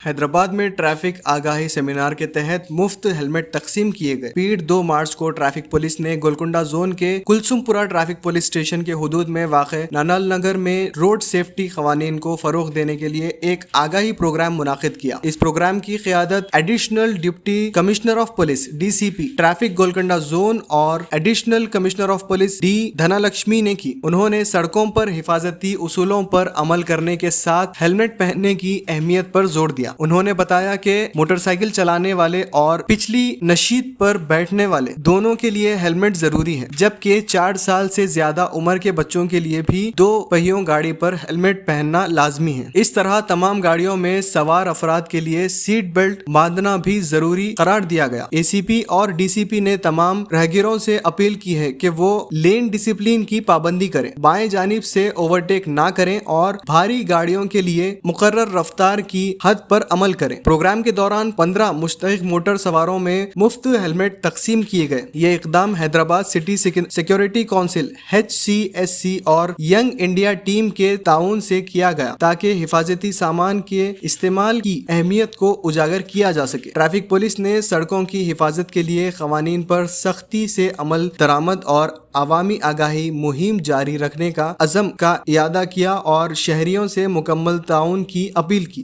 حیدرآباد میں ٹریفک آگاہی سیمینار کے تحت مفت ہیلمٹ تقسیم کیے گئے۔ پیڑ 2 مارچ کو ٹریفک پولیس نے گولکنڈہ زون کے کلسم پورہ ٹریفک پولیس اسٹیشن کے حدود میں واقع نانال نگر میں روڈ سیفٹی قوانین کو فروغ دینے کے لیے ایک آگاہی پروگرام منعقد کیا۔ اس پروگرام کی قیادت additional deputy commissioner of police DCP traffic Golconda zone اور additional commissioner of police D Dhana Lakshmi نے کی۔ انہوں نے سڑکوں پر حفاظتی اصولوں پر عمل کرنے کے ساتھ ہیلمٹ پہننے کی اہمیت پر زور دیا۔ انہوں نے بتایا کہ موٹر سائیکل چلانے والے اور پچھلی نشست پر بیٹھنے والے دونوں کے لیے ہیلمٹ ضروری ہے، جبکہ 4 سال سے زیادہ عمر کے بچوں کے لیے بھی 2 پہیوں گاڑی پر ہیلمٹ پہننا لازمی ہے۔ اس طرح تمام گاڑیوں میں سوار افراد کے لیے سیٹ بیلٹ باندھنا بھی ضروری قرار دیا گیا۔ ACP اور DCP نے تمام راہگیروں سے اپیل کی ہے کہ وہ لین ڈسپلن کی پابندی کریں، بائیں جانب سے اوورٹیک نہ کریں اور بھاری گاڑیوں کے لیے مقرر رفتار کی حد پر عمل کریں۔ پروگرام کے دوران 15 مستحق موٹر سواروں میں مفت ہیلمٹ تقسیم کیے گئے۔ یہ اقدام Hyderabad city security council HCSC اور ینگ انڈیا ٹیم کے تعاون سے کیا گیا تاکہ حفاظتی سامان کے استعمال کی اہمیت کو اجاگر کیا جا سکے۔ ٹریفک پولیس نے سڑکوں کی حفاظت کے لیے قوانین پر سختی سے عمل درآمد اور عوامی آگاہی مہم جاری رکھنے کا عزم کا اعادہ کیا اور شہریوں سے مکمل تعاون کی اپیل کی۔